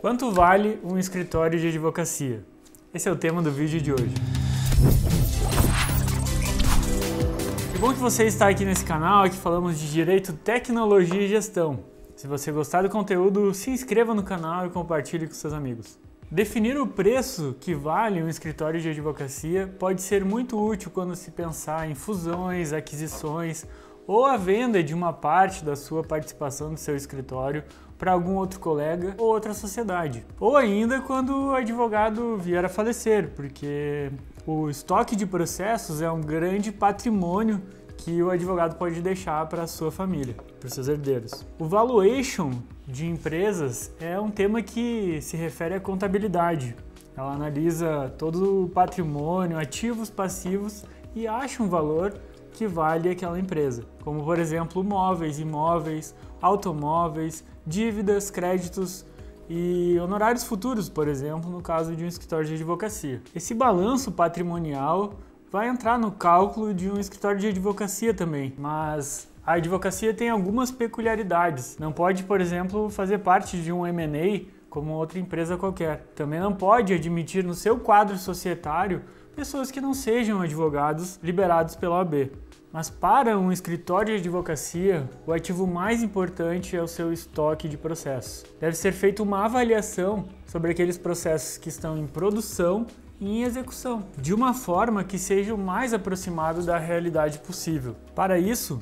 Quanto vale um escritório de advocacia? Esse é o tema do vídeo de hoje. Que bom que você está aqui nesse canal, aqui falamos de direito, tecnologia e gestão. Se você gostar do conteúdo, se inscreva no canal e compartilhe com seus amigos. Definir o preço que vale um escritório de advocacia pode ser muito útil quando se pensar em fusões, aquisições ou a venda de uma parte da sua participação no seu escritório para algum outro colega ou outra sociedade. Ou ainda quando o advogado vier a falecer, porque o estoque de processos é um grande patrimônio que o advogado pode deixar para a sua família, para os seus herdeiros. O valuation de empresas é um tema que se refere à contabilidade. Ela analisa todo o patrimônio, ativos, passivos e acha um valor que vale aquela empresa, como por exemplo móveis, imóveis, automóveis, dívidas, créditos e honorários futuros, por exemplo, no caso de um escritório de advocacia. Esse balanço patrimonial vai entrar no cálculo de um escritório de advocacia também, mas a advocacia tem algumas peculiaridades. Não pode, por exemplo, fazer parte de um M&A como outra empresa qualquer. Também não pode admitir no seu quadro societário pessoas que não sejam advogados liberados pela OAB. Mas para um escritório de advocacia, o ativo mais importante é o seu estoque de processos. Deve ser feita uma avaliação sobre aqueles processos que estão em produção e em execução, de uma forma que seja o mais aproximado da realidade possível. Para isso,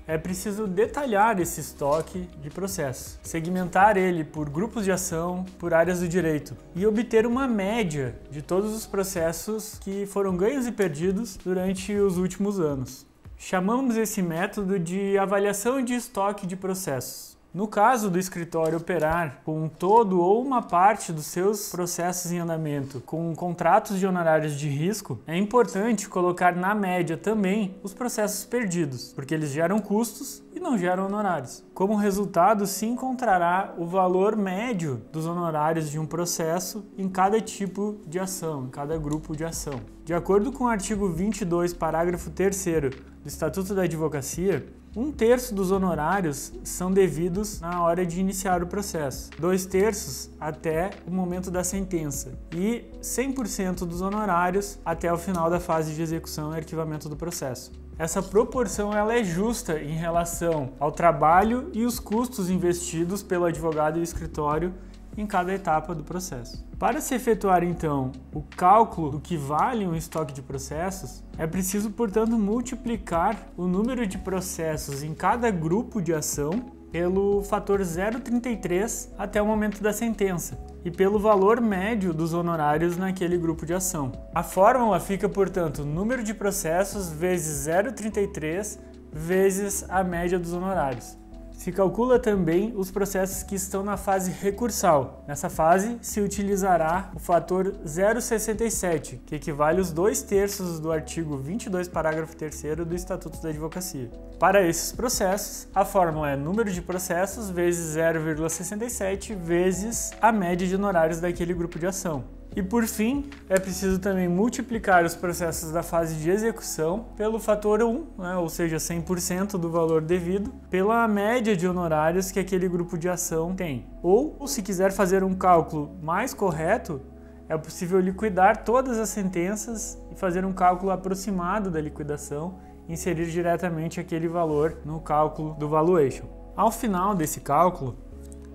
é preciso detalhar esse estoque de processos, segmentar ele por grupos de ação, por áreas do direito e obter uma média de todos os processos que foram ganhos e perdidos durante os últimos anos. Chamamos esse método de avaliação de estoque de processos. No caso do escritório operar com todo ou uma parte dos seus processos em andamento com contratos de honorários de risco, é importante colocar na média também os processos perdidos, porque eles geram custos e não geram honorários. Como resultado, se encontrará o valor médio dos honorários de um processo em cada tipo de ação, em cada grupo de ação. De acordo com o artigo 22, parágrafo 3º do Estatuto da Advocacia, 1/3 dos honorários são devidos na hora de iniciar o processo, 2/3 até o momento da sentença e 100% dos honorários até o final da fase de execução e arquivamento do processo. Essa proporção ela é justa em relação ao trabalho e os custos investidos pelo advogado e o escritório em cada etapa do processo. Para se efetuar, então, o cálculo do que vale um estoque de processos, é preciso, portanto, multiplicar o número de processos em cada grupo de ação pelo fator 0,33 até o momento da sentença e pelo valor médio dos honorários naquele grupo de ação. A fórmula fica, portanto, número de processos vezes 0,33 vezes a média dos honorários. Se calcula também os processos que estão na fase recursal. Nessa fase, se utilizará o fator 0,67, que equivale aos 2/3 do artigo 22, parágrafo 3º do Estatuto da Advocacia. Para esses processos, a fórmula é número de processos vezes 0,67 vezes a média de honorários daquele grupo de ação. E por fim, é preciso também multiplicar os processos da fase de execução pelo fator 1, ou seja, 100% do valor devido, pela média de honorários que aquele grupo de ação tem. Ou, se quiser fazer um cálculo mais correto, é possível liquidar todas as sentenças e fazer um cálculo aproximado da liquidação e inserir diretamente aquele valor no cálculo do valuation. Ao final desse cálculo,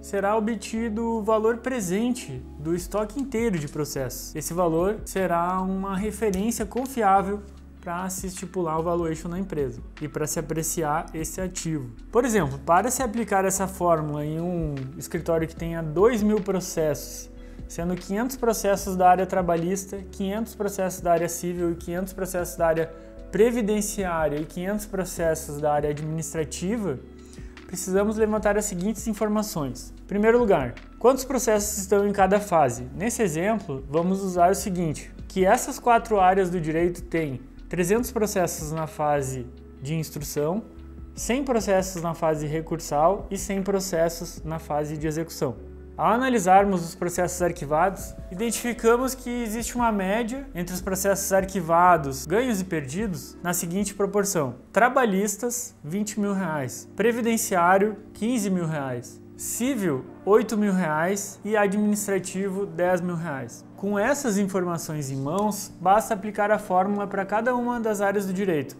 será obtido o valor presente do estoque inteiro de processos. Esse valor será uma referência confiável para se estipular o valuation na empresa e para se apreciar esse ativo. Por exemplo, para se aplicar essa fórmula em um escritório que tenha 2.000 processos, sendo 500 processos da área trabalhista, 500 processos da área civil e 500 processos da área previdenciária e 500 processos da área administrativa, precisamos levantar as seguintes informações. Em primeiro lugar, quantos processos estão em cada fase? Nesse exemplo, vamos usar o seguinte, que essas 4 áreas do direito têm 300 processos na fase de instrução, 100 processos na fase recursal e 100 processos na fase de execução. Ao analisarmos os processos arquivados, identificamos que existe uma média entre os processos arquivados, ganhos e perdidos, na seguinte proporção: trabalhistas, R$20.000, previdenciário, R$15.000, civil R$8.000 e administrativo R$10.000. Com essas informações em mãos, basta aplicar a fórmula para cada uma das áreas do direito,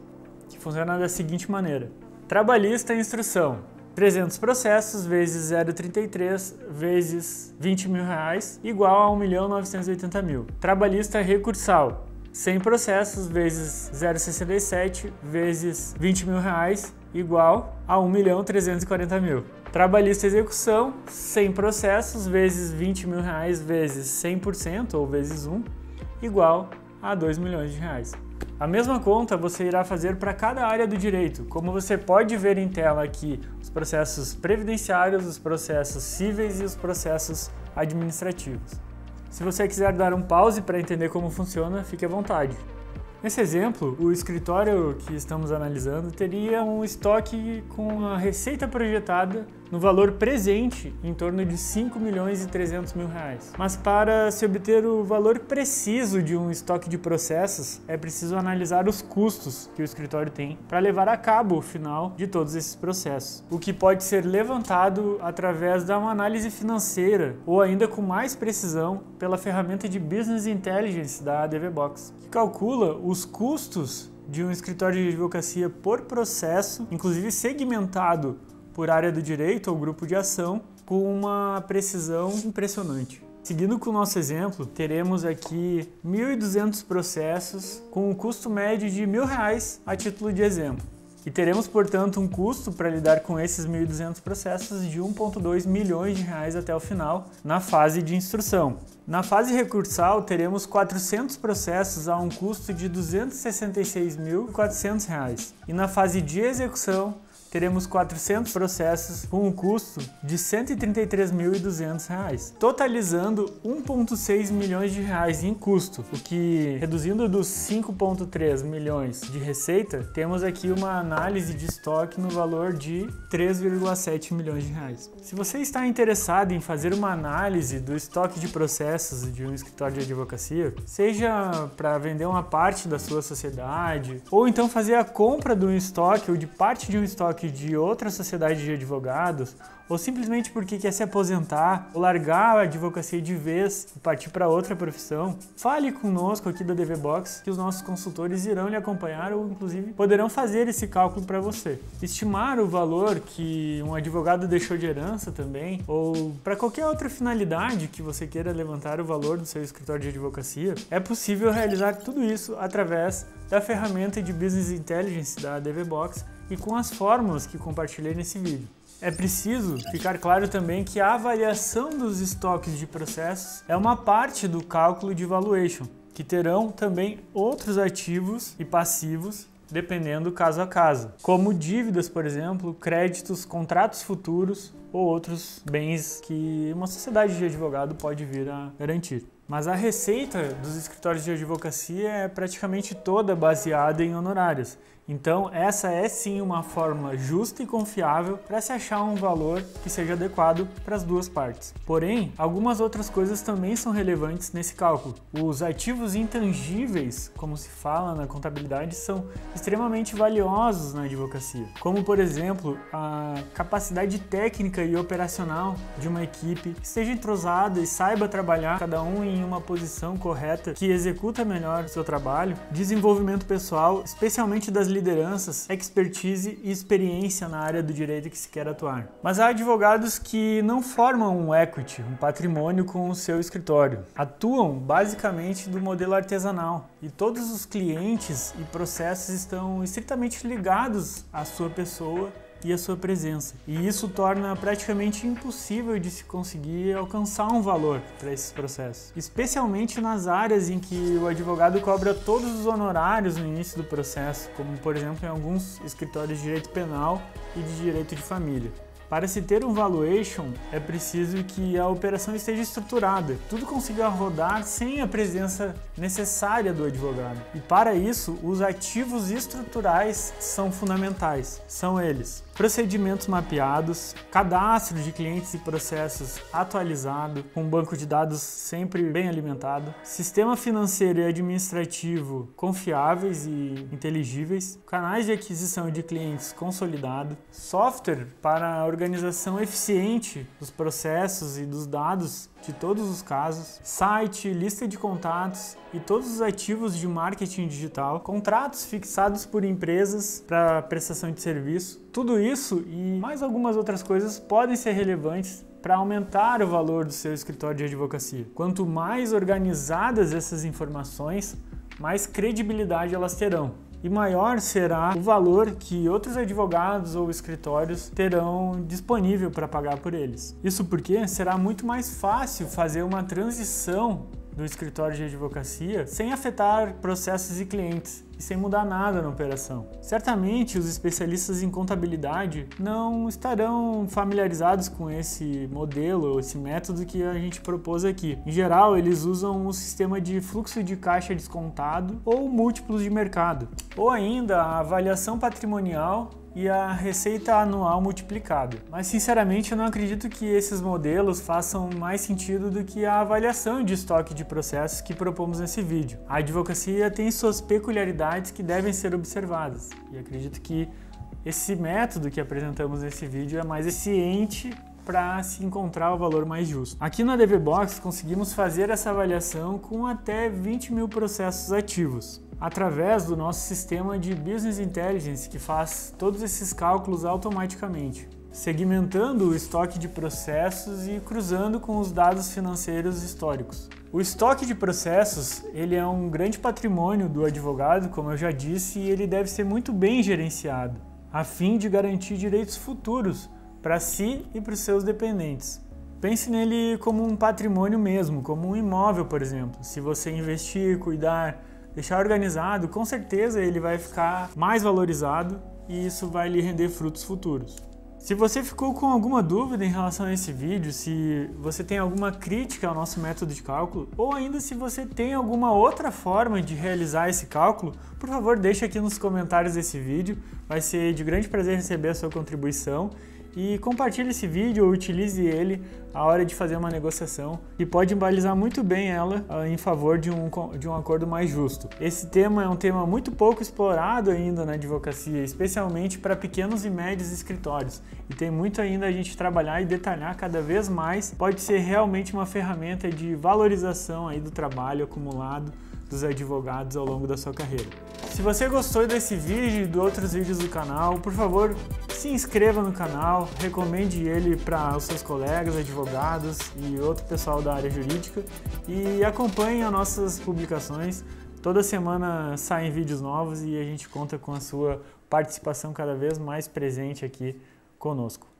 que funciona da seguinte maneira. Trabalhista instrução, 300 processos vezes 0,33 vezes R$20.000 igual a R$1.980.000. Trabalhista recursal, 100 processos vezes 0,67 vezes R$20.000 igual a R$1.340.000. Trabalhista execução, 100 processos vezes R$20.000 vezes 100% ou vezes 1 igual a R$2.000.000. A mesma conta você irá fazer para cada área do direito. Como você pode ver em tela aqui, os processos previdenciários, os processos cíveis e os processos administrativos. Se você quiser dar um pause para entender como funciona, fique à vontade. Nesse exemplo, o escritório que estamos analisando teria um estoque com a receita projetada no valor presente em torno de R$5.300.000. Mas para se obter o valor preciso de um estoque de processos, é preciso analisar os custos que o escritório tem para levar a cabo o final de todos esses processos, o que pode ser levantado através de uma análise financeira ou ainda com mais precisão pela ferramenta de Business Intelligence da DVBox, que calcula os custos de um escritório de advocacia por processo, inclusive segmentado por área do direito ou grupo de ação, com uma precisão impressionante. Seguindo com o nosso exemplo, teremos aqui 1.200 processos com um custo médio de R$1.000 a título de exemplo. E teremos, portanto, um custo para lidar com esses 1.200 processos de R$1,2 milhões até o final, na fase de instrução. Na fase recursal, teremos 400 processos a um custo de R$266.400. E na fase de execução, teremos 400 processos com um custo de R$133.200, totalizando R$1,6 milhões em custo, o que, reduzindo dos 5,3 milhões de receita, temos aqui uma análise de estoque no valor de R$3,7 milhões. Se você está interessado em fazer uma análise do estoque de processos de um escritório de advocacia, seja para vender uma parte da sua sociedade, ou então fazer a compra de um estoque ou de parte de um estoque de outra sociedade de advogados, ou simplesmente porque quer se aposentar ou largar a advocacia de vez e partir para outra profissão, fale conosco aqui da DVBox que os nossos consultores irão lhe acompanhar ou inclusive poderão fazer esse cálculo para você. Estimar o valor que um advogado deixou de herança também, ou para qualquer outra finalidade que você queira levantar o valor do seu escritório de advocacia, é possível realizar tudo isso através da ferramenta de Business Intelligence da DVBox e com as fórmulas que compartilhei nesse vídeo. É preciso ficar claro também que a avaliação dos estoques de processos é uma parte do cálculo de valuation, que terão também outros ativos e passivos dependendo caso a caso, como dívidas, por exemplo, créditos, contratos futuros ou outros bens que uma sociedade de advogado pode vir a garantir. Mas a receita dos escritórios de advocacia é praticamente toda baseada em honorários. Então, essa é sim uma fórmula justa e confiável para se achar um valor que seja adequado para as duas partes. Porém, algumas outras coisas também são relevantes nesse cálculo. Os ativos intangíveis, como se fala na contabilidade, são extremamente valiosos na advocacia, como por exemplo, a capacidade técnica e operacional de uma equipe que esteja entrosada e saiba trabalhar cada um em uma posição correta, que executa melhor o seu trabalho, desenvolvimento pessoal, especialmente das lideranças, expertise e experiência na área do direito que se quer atuar. Mas há advogados que não formam um equity, um patrimônio com o seu escritório. Atuam basicamente do modelo artesanal e todos os clientes e processos estão estritamente ligados à sua pessoa e a sua presença. E isso torna praticamente impossível de se conseguir alcançar um valor para esses processos, especialmente nas áreas em que o advogado cobra todos os honorários no início do processo, como por exemplo em alguns escritórios de direito penal e de direito de família. Para se ter um valuation, é preciso que a operação esteja estruturada, tudo consiga rodar sem a presença necessária do advogado. E para isso, os ativos estruturais são fundamentais. São eles: procedimentos mapeados, cadastro de clientes e processos atualizado, com um banco de dados sempre bem alimentado, sistema financeiro e administrativo confiáveis e inteligíveis, canais de aquisição de clientes consolidado, software para a organização organização eficiente dos processos e dos dados de todos os casos, site, lista de contatos e todos os ativos de marketing digital, contratos fixados por empresas para prestação de serviço. Tudo isso e mais algumas outras coisas podem ser relevantes para aumentar o valor do seu escritório de advocacia. Quanto mais organizadas essas informações, mais credibilidade elas terão. E maior será o valor que outros advogados ou escritórios terão disponível para pagar por eles. Isso porque será muito mais fácil fazer uma transição do escritório de advocacia sem afetar processos e clientes e sem mudar nada na operação. Certamente os especialistas em contabilidade não estarão familiarizados com esse modelo, esse método que a gente propôs aqui. Em geral, eles usam um sistema de fluxo de caixa descontado ou múltiplos de mercado, ou ainda a avaliação patrimonial e a receita anual multiplicada. Mas sinceramente eu não acredito que esses modelos façam mais sentido do que a avaliação de estoque de processos que propomos nesse vídeo. A advocacia tem suas peculiaridades que devem ser observadas e acredito que esse método que apresentamos nesse vídeo é mais eficiente para se encontrar o valor mais justo. Aqui na DVBox conseguimos fazer essa avaliação com até 20 mil processos ativos, através do nosso sistema de Business Intelligence, que faz todos esses cálculos automaticamente, segmentando o estoque de processos e cruzando com os dados financeiros históricos. O estoque de processos, ele é um grande patrimônio do advogado, como eu já disse, e ele deve ser muito bem gerenciado, a fim de garantir direitos futuros para si e para os seus dependentes. Pense nele como um patrimônio mesmo, como um imóvel, por exemplo. Se você investir, cuidar, deixar organizado, com certeza ele vai ficar mais valorizado e isso vai lhe render frutos futuros. Se você ficou com alguma dúvida em relação a esse vídeo, se você tem alguma crítica ao nosso método de cálculo, ou ainda se você tem alguma outra forma de realizar esse cálculo, por favor deixe aqui nos comentários desse vídeo, vai ser de grande prazer receber a sua contribuição. E compartilhe esse vídeo ou utilize ele à hora de fazer uma negociação que pode balizar muito bem ela em favor de um acordo mais justo. Esse tema é um tema muito pouco explorado ainda na advocacia, especialmente para pequenos e médios escritórios. E tem muito ainda a gente trabalhar e detalhar cada vez mais. Pode ser realmente uma ferramenta de valorização aí do trabalho acumulado dos advogados ao longo da sua carreira. Se você gostou desse vídeo e de outros vídeos do canal, por favor, se inscreva no canal, recomende ele para os seus colegas, advogados e outro pessoal da área jurídica e acompanhe as nossas publicações. Toda semana saem vídeos novos e a gente conta com a sua participação cada vez mais presente aqui conosco.